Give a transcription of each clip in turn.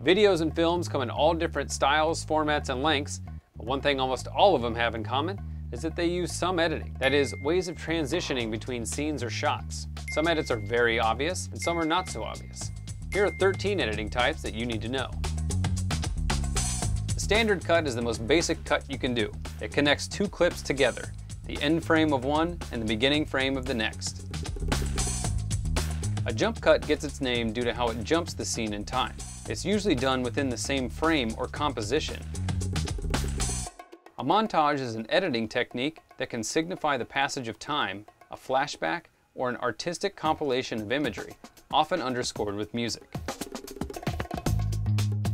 Videos and films come in all different styles, formats, and lengths, but one thing almost all of them have in common is that they use some editing. That is, ways of transitioning between scenes or shots. Some edits are very obvious, and some are not so obvious. Here are 13 editing types that you need to know. The standard cut is the most basic cut you can do. It connects two clips together, the end frame of one and the beginning frame of the next. A jump cut gets its name due to how it jumps the scene in time. It's usually done within the same frame or composition. A montage is an editing technique that can signify the passage of time, a flashback, or an artistic compilation of imagery, often underscored with music.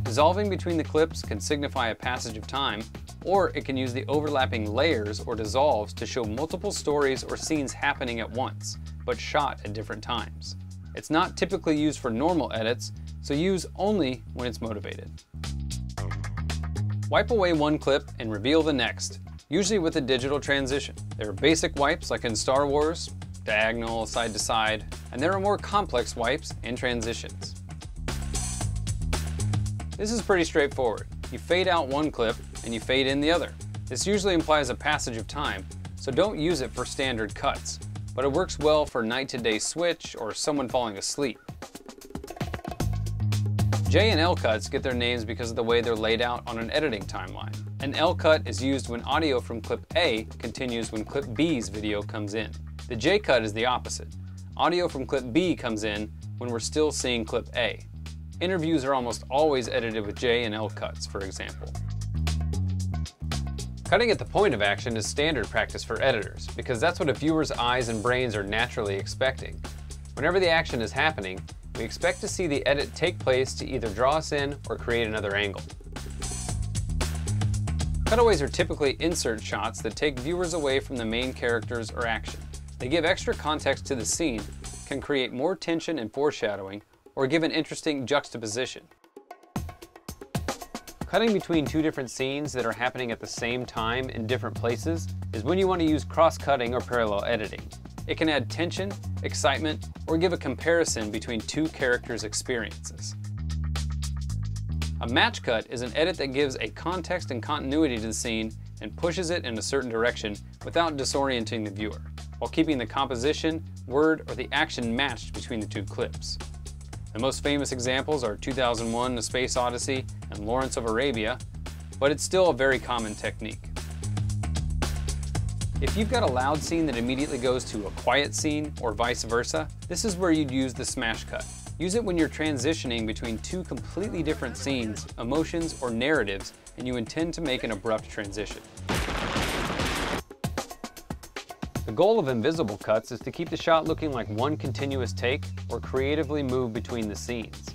Dissolving between the clips can signify a passage of time, or it can use the overlapping layers or dissolves to show multiple stories or scenes happening at once, but shot at different times. It's not typically used for normal edits, so use only when it's motivated. Wipe away one clip and reveal the next, usually with a digital transition. There are basic wipes like in Star Wars, diagonal, side to side, and there are more complex wipes and transitions. This is pretty straightforward. You fade out one clip and you fade in the other. This usually implies a passage of time, so don't use it for standard cuts, but it works well for night to day switch or someone falling asleep. J and L cuts get their names because of the way they're laid out on an editing timeline. An L cut is used when audio from clip A continues when clip B's video comes in. The J cut is the opposite. Audio from clip B comes in when we're still seeing clip A. Interviews are almost always edited with J and L cuts, for example. Cutting at the point of action is standard practice for editors, because that's what a viewer's eyes and brains are naturally expecting. Whenever the action is happening, we expect to see the edit take place to either draw us in or create another angle. Cutaways are typically insert shots that take viewers away from the main characters or action. They give extra context to the scene, can create more tension and foreshadowing, or give an interesting juxtaposition. Cutting between two different scenes that are happening at the same time in different places is when you want to use cross-cutting or parallel editing. It can add tension, excitement, or give a comparison between two characters' experiences. A match cut is an edit that gives a context and continuity to the scene and pushes it in a certain direction without disorienting the viewer, while keeping the composition, word, or the action matched between the two clips. The most famous examples are 2001: A Space Odyssey and Lawrence of Arabia, but it's still a very common technique. If you've got a loud scene that immediately goes to a quiet scene, or vice versa, this is where you'd use the smash cut. Use it when you're transitioning between two completely different scenes, emotions, or narratives, and you intend to make an abrupt transition. The goal of invisible cuts is to keep the shot looking like one continuous take or creatively move between the scenes.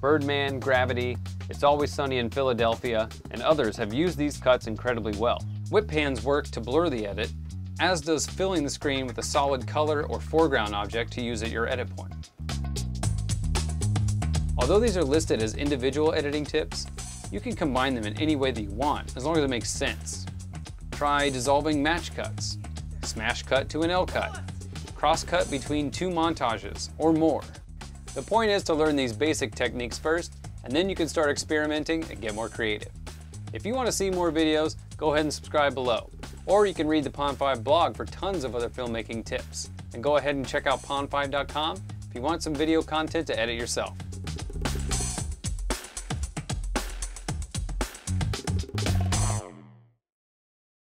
Birdman, Gravity, It's Always Sunny in Philadelphia, and others have used these cuts incredibly well. Whip pans work to blur the edit, as does filling the screen with a solid color or foreground object to use at your edit point. Although these are listed as individual editing tips, you can combine them in any way that you want, as long as it makes sense. Try dissolving match cuts, smash cut to an L cut, cross cut between two montages, or more. The point is to learn these basic techniques first, and then you can start experimenting and get more creative. If you want to see more videos, go ahead and subscribe below. Or you can read the Pond5 blog for tons of other filmmaking tips. And go ahead and check out pond5.com if you want some video content to edit yourself.